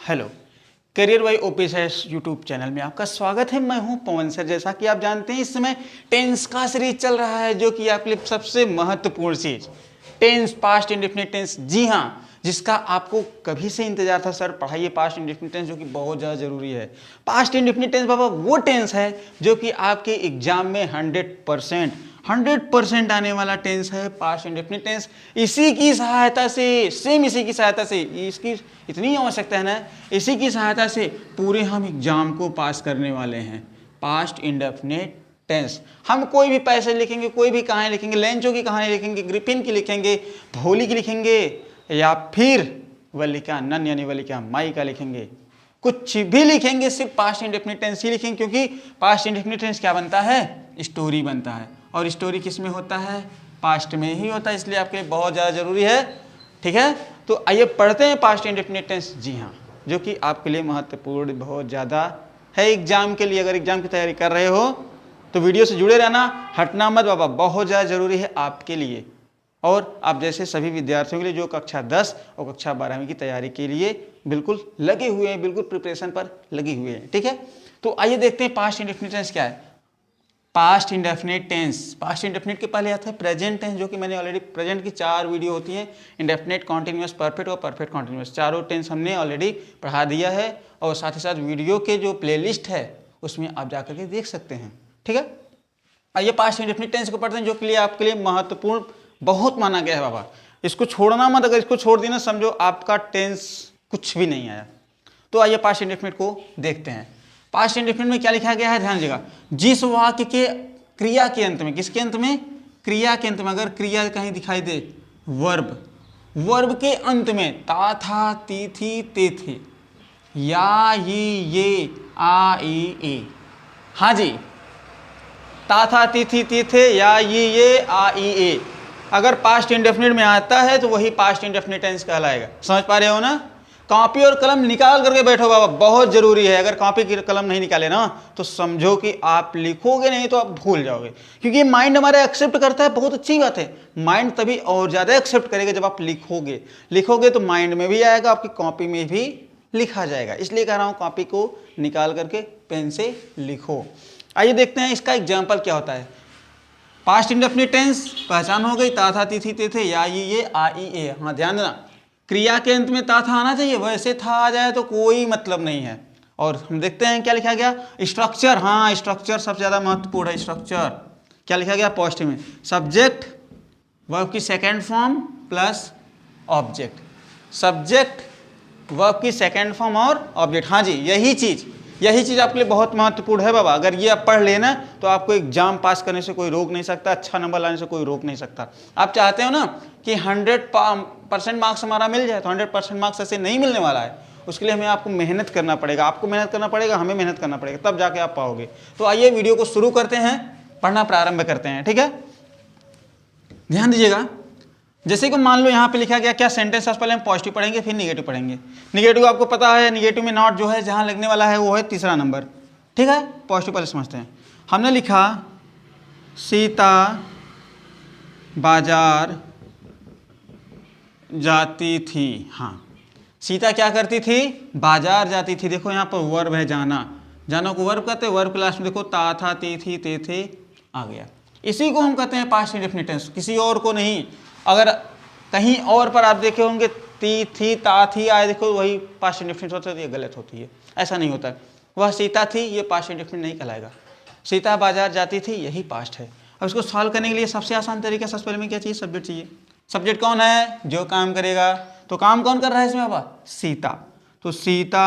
Hello, career bye OPS YouTube channel में आपका स्वागत है। मैं हूं पवन सर। जैसा कि आप जानते हैं इस समय टेंस का सीरीज चल रहा है, जो कि आपके लिए सबसे महत्वपूर्ण चीज टेंस, पास्ट इंडेफिनिट टेंस। जी हाँ, जिसका आपको कभी से इंतजार था, सर पढ़ाइए पास्ट इंडेफिनिट टेंस, जो कि बहुत ज़्यादा जरूरी है। पास्ट इंडेफिनिट टेंस बाबा वो टेंस है जो कि आपके एग्जाम में 100% आने वाला टेंस है, पास्ट इंडेफिनिट टेंस। इसी की सहायता से, इसी की सहायता से, इसकी इतनी आवश्यकता है ना, इसी की सहायता से पूरे हम एग्जाम को पास करने वाले हैं। Past indefinite tense. हम कोई भी पैसे लिखेंगे, कोई भी कहानी लिखेंगे, लेंचो की कहानी लिखेंगे, ग्रिफिन की लिखेंगे, भोली की लिखेंगे, या फिर वल्लिका नन यानी वल्लिका माई का लिखेंगे, कुछ भी लिखेंगे सिर्फ पास्ट इंडेफिनिट टेंस ही लिखेंगे। क्योंकि पास्ट इंडेफिनिट टेंस क्या बनता है? स्टोरी बनता है, और स्टोरी किस में होता है? पास्ट में ही होता है। इसलिए आपके लिए बहुत ज़्यादा जरूरी है। ठीक है, तो आइए पढ़ते हैं पास्ट इंडेफिनिट टेंस। जी हाँ, जो कि आपके लिए महत्वपूर्ण बहुत ज़्यादा है एग्जाम के लिए। अगर एग्जाम की तैयारी कर रहे हो तो वीडियो से जुड़े रहना, हटना मत बाबा, बहुत ज़्यादा जरूरी है आपके लिए और आप जैसे सभी विद्यार्थियों के लिए जो कक्षा 10 और कक्षा 12वीं की तैयारी के लिए बिल्कुल लगे हुए हैं, बिल्कुल प्रिपरेशन पर लगे हुए हैं। ठीक है, तो आइए देखते हैं पास्ट इंडेफिनिट टेंस क्या है। Past indefinite tense, past indefinite के पहले आता है प्रेजेंट टेंस, जो कि मैंने ऑलरेडी प्रेजेंट की 4 वीडियो होती हैं, इंडेफिनिट, कॉन्टिन्यूअस, परफेक्ट और परफेक्ट कॉन्टिन्यूअस, चारों टेंस हमने ऑलरेडी पढ़ा दिया है। और साथ ही साथ वीडियो के जो प्लेलिस्ट है उसमें आप जाकर के देख सकते हैं। ठीक है, आइए पास्ट इंडेफिनिट टेंस को पढ़ते हैं, जो के लिए आपके लिए महत्वपूर्ण बहुत माना गया है बाबा। इसको छोड़ना मत, अगर इसको छोड़ दिया समझो आपका टेंस कुछ भी नहीं आया। तो आइए पास्ट इंडेफिनिट को देखते हैं। पास्ट इंडेफिनिट में क्या लिखा गया है, ध्यान दीजिएगा। जिस वाक्य के क्रिया के अंत में, किसके अंत में? क्रिया के अंत में, अगर क्रिया कहीं दिखाई दे, वर्ब, वर्ब के अंत में ता था ती थी ते थे, या ये आ ई ए, हाँ जी, ता था ती थी ती थे, या ये आ ई ए, अगर पास्ट इंडेफिनिट में आता है तो वही पास्ट इंडेफिनिट टेंस कहलाएगा। समझ पा रहे हो ना? कॉपी और कलम निकाल करके बैठो बाबा, बहुत जरूरी है। अगर कॉपी की कलम नहीं निकाले ना तो समझो कि आप लिखोगे नहीं तो आप भूल जाओगे। क्योंकि माइंड हमारा एक्सेप्ट करता है, बहुत अच्छी बात है। माइंड तभी और ज्यादा एक्सेप्ट करेगा जब आप लिखोगे। लिखोगे तो माइंड में भी आएगा, आपकी कॉपी में भी लिखा जाएगा। इसलिए कह रहा हूं कॉपी को निकाल करके पेन से लिखो। आइए देखते हैं इसका एग्जाम्पल क्या होता है। पास्ट इंडेफिनिट टेंस पहचान हो गई, ता था ती थी ते थे, या ये आ ई ए। हाँ ध्यान देना, क्रिया के अंत में ता था आना चाहिए, वैसे था आ जाए तो कोई मतलब नहीं है। और हम देखते हैं क्या लिखा गया, स्ट्रक्चर। हाँ, स्ट्रक्चर सबसे ज्यादा महत्वपूर्ण है। स्ट्रक्चर क्या लिखा गया पॉजिटिव में? सब्जेक्ट, वर्ब की second form plus object, subject verb की सेकेंड फॉर्म और ऑब्जेक्ट। हाँ जी, यही चीज आपके लिए बहुत महत्वपूर्ण है बाबा। अगर ये आप पढ़ लेना तो आपको एग्जाम पास करने से कोई रोक नहीं सकता, अच्छा नंबर लाने से कोई रोक नहीं सकता। आप चाहते हो ना कि 100% मार्क्स हमारा मिल जाए, तो 100% मार्क्स ऐसे नहीं मिलने वाला है। उसके लिए हमें आपको मेहनत करना पड़ेगा, आपको मेहनत करना पड़ेगा, हमें मेहनत करना पड़ेगा, तब जाके आप पाओगे। तो आइए वीडियो को शुरू करते हैं, पढ़ना प्रारंभ करते हैं। ठीक है, ध्यान दीजिएगा। जैसे कि मान लो यहाँ पे लिखा गया क्या सेंटेंस, पहले हम पॉजिटिव पढ़ेंगे फिर निगेटिव पढ़ेंगे। निगेटिव आपको पता है, निगेटिव में नॉट जो है जहाँ लगने वाला है वो है तीसरा नंबर। ठीक है, पॉजिटिव पहले समझते हैं। हमने लिखा सीता बाजार जाती थी। हाँ, सीता क्या करती थी? बाजार जाती थी। देखो यहाँ पर वर्ब है जाना, जाना को वर्ब कहते हैं। वर्ब क्लास में देखो ता था ती थी ते थे आ गया। इसी को हम कहते हैं पास्ट इंडेफिनिट टेंस, किसी और को नहीं। अगर कहीं और पर आप देखे होंगे ती थी ता थी आए, देखो वही पास्ट इंडेफिनिट होता है, ये गलत होती है। ऐसा नहीं होता है। वह सीता थी, ये पास्ट इंडेफिनिट नहीं कहलाएगा। सीता बाजार जाती थी, यही पास्ट है। अब इसको सॉल्व करने के लिए सबसे आसान तरीका, सबसे पहले में क्या चाहिए? सब्जेक्ट चाहिए। सब्जेक्ट कौन है? जो काम करेगा। तो काम कौन कर रहा है इसमें बाबा? सीता। तो सीता,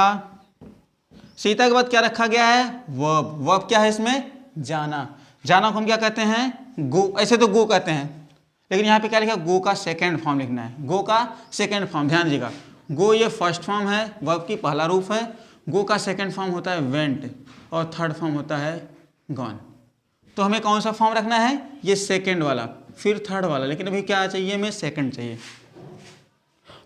सीता के बाद क्या रखा गया है? वर्ब। वर्ब क्या है इसमें? जाना। जाना को हम क्या कहते हैं? गो। ऐसे तो गो कहते हैं, लेकिन यहाँ पे क्या लिखा? गो का सेकेंड फॉर्म लिखना है। गो का सेकेंड फॉर्म, ध्यान दीजिएगा। गो ये फर्स्ट फॉर्म है, वर्ब की पहला रूप है। गो का सेकेंड फॉर्म होता है वेंट, और थर्ड फॉर्म होता है गॉन। तो हमें कौन सा फॉर्म रखना है? ये सेकेंड वाला, फिर थर्ड वाला, लेकिन अभी क्या चाहिए? हमें सेकेंड चाहिए।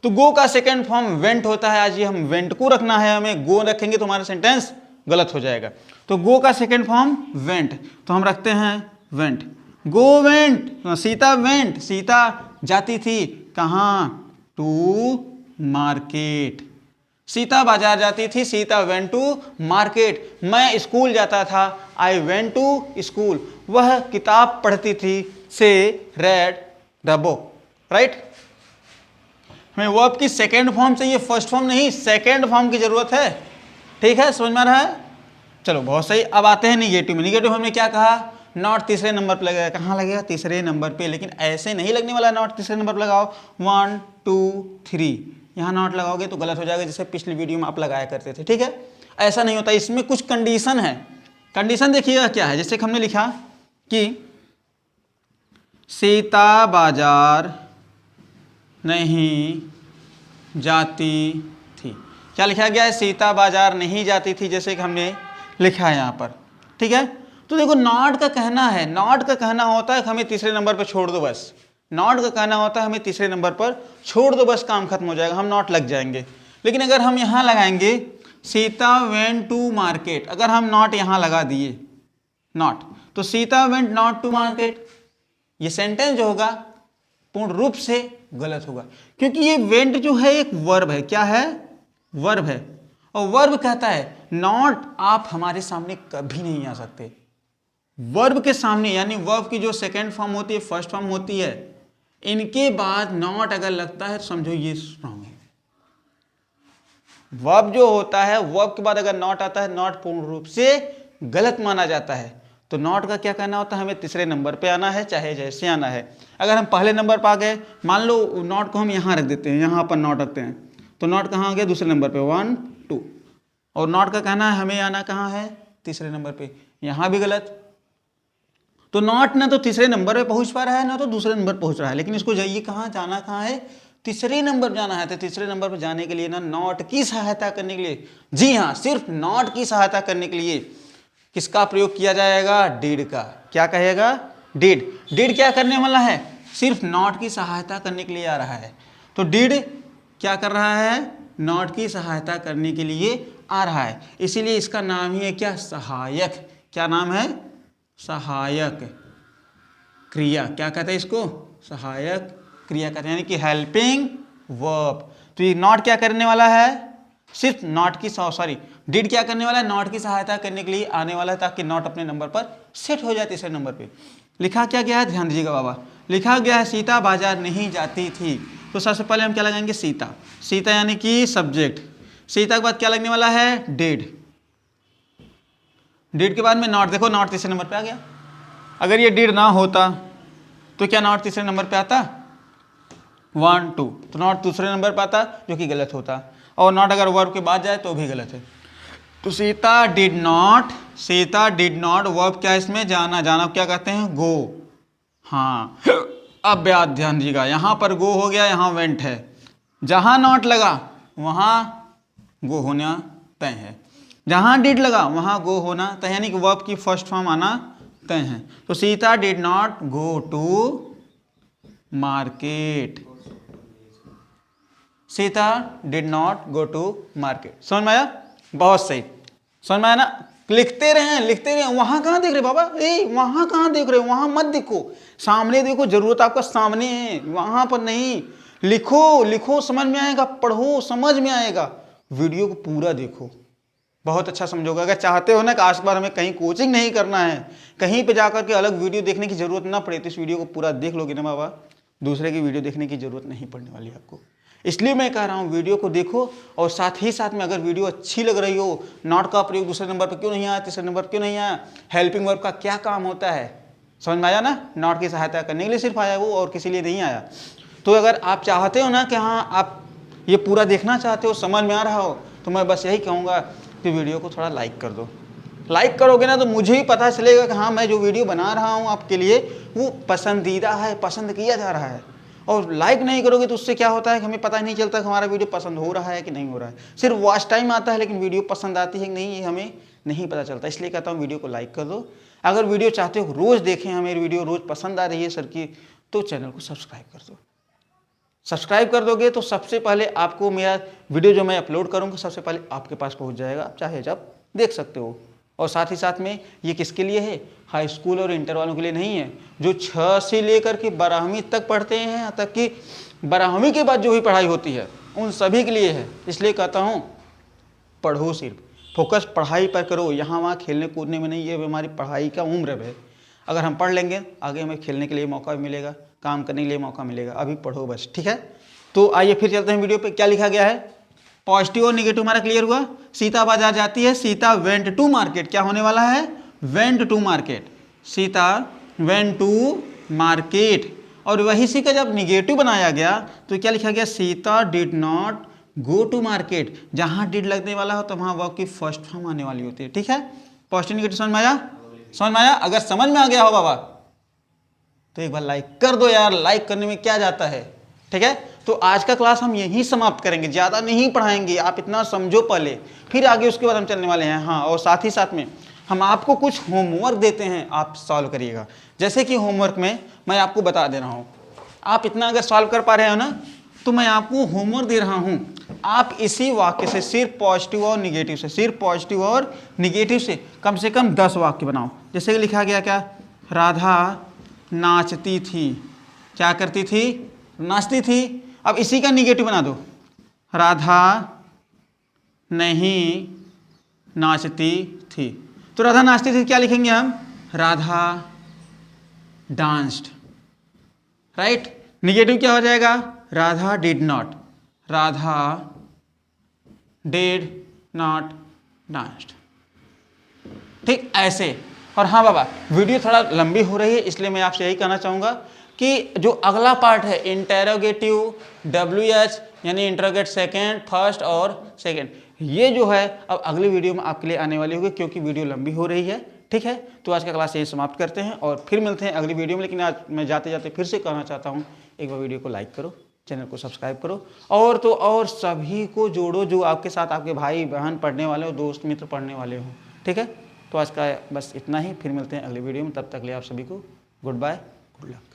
तो गो का सेकेंड फॉर्म वेंट होता है। आज ये हम वेंट को रखना है, हमें गो रखेंगे तो हमारा सेंटेंस गलत हो जाएगा। तो गो का सेकेंड फॉर्म वेंट, तो हम रखते हैं went. Go went, Sita went, Sita जाती थी कहाँ? To market. सीता बाजार जाती थी, सीता वेंट टू मार्केट। मैं स्कूल जाता था, आई वेंट टू स्कूल। वह किताब पढ़ती थी, से रेड द बुक। राइट, हमें वर्ब की सेकेंड फॉर्म चाहिए, फर्स्ट फॉर्म नहीं, सेकेंड फॉर्म की जरूरत है। ठीक है, समझ में आ रहा है? चलो बहुत सही। अब आते हैं निगेटिव में। निगेटिव हमने क्या कहा, नॉट तीसरे नंबर पर लगेगा। कहाँ लगेगा? तीसरे नंबर पे। लेकिन ऐसे नहीं लगने वाला नॉट तीसरे नंबर पर लगाओ, 1 2 3, यहाँ नॉट लगाओगे तो गलत हो जाएगा, जैसे पिछली वीडियो में आप लगाया करते थे। ठीक है, ऐसा नहीं होता, इसमें कुछ कंडीशन है। कंडीशन देखिएगा क्या है, जैसे कि हमने लिखा कि सीता बाजार नहीं जाती थी। क्या लिखा गया है? सीता बाजार नहीं जाती थी, जैसे कि हमने लिखा है यहाँ पर। ठीक है, तो देखो नॉट का कहना है, नॉट का कहना होता है कि हमें तीसरे नंबर पर छोड़ दो बस। नॉट का कहना होता है हमें तीसरे नंबर पर छोड़ दो बस, काम खत्म हो जाएगा, हम नॉट लग जाएंगे। लेकिन अगर हम यहाँ लगाएंगे सीता वेंट टू मार्केट, अगर हम नॉट यहाँ लगा दिए नॉट, तो Sita went not to market, ये सेंटेंस जो होगा पूर्ण रूप से गलत होगा, क्योंकि ये वेंट जो है एक वर्ब है। क्या है? वर्ब है। और वर्ब कहता है नॉट आप हमारे सामने कभी नहीं आ सकते। वर्ब के सामने, यानी वर्ब की जो सेकेंड फॉर्म होती है, फर्स्ट फॉर्म होती है, इनके बाद नॉट अगर लगता है तो समझो ये रॉन्ग है। वर्ब जो होता है, वर्ब के बाद अगर नॉट आता है, नॉट पूर्ण रूप से गलत माना जाता है। तो नॉट का क्या कहना होता है? हमें तीसरे नंबर पे आना है, चाहे जैसे आना है। अगर हम पहले नंबर पर आ गए, मान लो नॉट को हम यहाँ रख देते हैं, यहाँ पर नॉट रखते हैं, तो नॉट कहाँ आ गया? दूसरे नंबर पे, 1 2। और नॉट का कहना है हमें आना कहाँ है? तीसरे नंबर पे, यहाँ भी गलत। तो नॉट ना तो तीसरे नंबर पे पहुंच पा रहा है, ना तो दूसरे नंबर पहुंच रहा है। लेकिन इसको जाइए कहाँ, जाना कहाँ है? तीसरे नंबर जाना है। तो तीसरे नंबर पर जाने के लिए ना नॉट की सहायता करने के लिए, जी हाँ, सिर्फ नॉट की सहायता करने के लिए किसका प्रयोग किया जाएगा? डिड का। क्या कहेगा? डिड। डिड क्या करने वाला है? सिर्फ नॉट की सहायता करने के लिए आ रहा है। तो डिड क्या कर रहा है? नॉट की सहायता करने के लिए आ रहा है, इसीलिए इसका नाम ही है क्या? सहायक। क्या नाम है? सहायक क्रिया। क्या कहते हैं इसको? सहायक क्रिया कहते हैं, यानी कि हेल्पिंग वर्ब। तो ये नॉट क्या करने वाला है? सिर्फ नॉट की, सॉरी, डिड क्या करने वाला है? नॉट की सहायता करने के लिए आने वाला है, ताकि नॉट अपने नंबर पर सेट हो जाए तीसरे नंबर पे। लिखा क्या गया है? ध्यान दीजिएगा बाबा। लिखा गया है सीता बाजार नहीं जाती थी। तो सबसे पहले हम क्या लगाएंगे? सीता। सीता यानी कि सब्जेक्ट। सीता के बाद क्या लगने वाला है? डिड। डिड के बाद में नॉट। देखो नॉट तीसरे नंबर पे आ गया। अगर ये डिड ना होता तो क्या नॉट तीसरे नंबर पे आता? 1 2, तो नॉट दूसरे नंबर पे आता, जो कि गलत होता। और नॉट अगर वर्ब के बाद जाए तो भी गलत है। तो Sita did not, Sita did not, verb क्या है इसमें? जाना। जाना क्या कहते हैं? गो। हाँ, अब ध्यान दीजिएगा, यहाँ पर गो हो गया, यहाँ वेंट है। जहाँ नॉट लगा वहाँ गो होना तय है, जहाँ डिड लगा वहाँ गो होना तय, यानी कि वर्ब की फर्स्ट फॉर्म आना तय है। तो Sita did not go to market. Sita did not go to market. समझ में आया? बहुत सही, समझ में आया ना? लिखते रहें, लिखते रहें। वहां कहाँ देख रहे बाबा? वहां कहाँ देख रहे? वहां मत देखो, सामने देखो। जरूरत आपका सामने है, वहां पर नहीं। लिखो, लिखो, समझ में आएगा। पढ़ो, समझ में आएगा। वीडियो को पूरा देखो, बहुत अच्छा समझोगे। अगर चाहते हो ना कि आज के बाद हमें कहीं कोचिंग नहीं करना है, कहीं पे जाकर के अलग वीडियो देखने की जरूरत ना पड़े, तो इस वीडियो को पूरा देख लोगे ना बाबा, दूसरे की वीडियो देखने की जरूरत नहीं पड़ने वाली आपको। इसलिए मैं कह रहा हूँ वीडियो को देखो, और साथ ही साथ में अगर वीडियो अच्छी लग रही हो, नॉट का प्रयोग दूसरे नंबर पर क्यों नहीं आया, तीसरे नंबर पर क्यों नहीं आया, हेल्पिंग वर्ब का क्या काम होता है, समझ में आया ना? नॉट की सहायता करने के लिए सिर्फ आया वो, और किसी लिए नहीं आया। तो अगर आप चाहते हो ना कि हाँ आप ये पूरा देखना चाहते हो, समझ में आ रहा हो, तो मैं बस यही कहूँगा कि वीडियो को थोड़ा लाइक कर दो। लाइक करोगे ना तो मुझे भी पता चलेगा कि हाँ मैं जो वीडियो बना रहा हूँ आपके लिए वो पसंदीदा है, पसंद किया जा रहा है। और लाइक नहीं करोगे तो उससे क्या होता है कि हमें पता ही नहीं चलता कि हमारा वीडियो पसंद हो रहा है कि नहीं हो रहा है। सिर्फ वॉच टाइम आता है, लेकिन वीडियो पसंद आती है कि नहीं ये हमें नहीं पता चलता। इसलिए कहता हूँ वीडियो को लाइक कर दो। अगर वीडियो चाहते हो रोज़ देखें, हमें वीडियो रोज़ पसंद आ रही है सर की, तो चैनल को सब्सक्राइब कर दो। सब्सक्राइब कर दोगे तो सबसे पहले आपको मेरा वीडियो जो मैं अपलोड करूँगा सबसे पहले आपके पास पहुँच जाएगा, आप चाहे जब देख सकते हो। और साथ ही साथ में ये किसके लिए है? हाई स्कूल और इंटर वालों के लिए नहीं है, जो 6 से लेकर के 12वीं तक पढ़ते हैं, यहाँ तक कि 12वीं के बाद जो भी पढ़ाई होती है उन सभी के लिए है। इसलिए कहता हूँ पढ़ो, सिर्फ फोकस पढ़ाई पर करो, यहाँ वहाँ खेलने कूदने में नहीं। ये हमारी पढ़ाई का उम्र है। अगर हम पढ़ लेंगे आगे हमें खेलने के लिए मौका भी मिलेगा, काम करने के लिए मौका मिलेगा। अभी पढ़ो बस, ठीक है। तो आइए फिर चलते हैं वीडियो पे। क्या लिखा गया है, पॉजिटिव और निगेटिव हमारा क्लियर हुआ। सीता बाजार जाती है, सीता वेंट टू मार्केट, क्या होने वाला है, went to market, Sita went to market. और वही सी का जब निगेटिव बनाया गया तो क्या लिखा गया, Sita did not go to market. जहां डिड लगने वाला हो तो वहां वर्ब की फर्स्ट फॉर्म आने वाली होती है, ठीक है। पॉजिटिव निगेटिव समझ में आया, समझ में आया। अगर समझ में आ गया हो बाबा तो एक बार लाइक कर दो यार, लाइक करने में क्या जाता है, ठीक है। तो आज का क्लास हम यहीं समाप्त करेंगे, ज़्यादा नहीं पढ़ाएंगे, आप इतना समझो पहले, फिर आगे उसके बाद हम चलने वाले हैं। हाँ, और साथ ही साथ में हम आपको कुछ होमवर्क देते हैं, आप सॉल्व करिएगा। जैसे कि होमवर्क में मैं आपको बता दे रहा हूँ, आप इतना अगर सॉल्व कर पा रहे हो ना तो मैं आपको होमवर्क दे रहा हूँ। आप इसी वाक्य से सिर्फ पॉजिटिव और निगेटिव से, सिर्फ पॉजिटिव और निगेटिव से कम 10 वाक्य बनाओ। जैसे कि लिखा गया क्या, राधा नाचती थी, क्या करती थी, नाचती थी। अब इसी का निगेटिव बना दो, राधा नहीं नाचती थी। तो राधा नाचती थी क्या लिखेंगे हम, राधा डांस्ड, राइट। निगेटिव क्या हो जाएगा, Radha did not, Radha did not danced, ठीक ऐसे। और हाँ बाबा, वीडियो थोड़ा लंबी हो रही है इसलिए मैं आपसे यही कहना चाहूँगा कि जो अगला पार्ट है इंटेरोगेटिव WH यानी इंटरोगेट सेकेंड, फर्स्ट और सेकेंड, ये जो है अब अगली वीडियो में आपके लिए आने वाली होगी क्योंकि वीडियो लंबी हो रही है, ठीक है। तो आज का क्लास यही समाप्त करते हैं और फिर मिलते हैं अगली वीडियो में। लेकिन आज मैं जाते जाते फिर से कहना चाहता हूँ, एक बार वीडियो को लाइक करो, चैनल को सब्सक्राइब करो, और तो और सभी को जोड़ो जो आपके साथ आपके भाई बहन पढ़ने वाले हो, दोस्त मित्र पढ़ने वाले हो, ठीक है। तो आज का बस इतना ही, फिर मिलते हैं अगली वीडियो में। तब तक के लिए आप सभी को गुड बाय, गुड लक।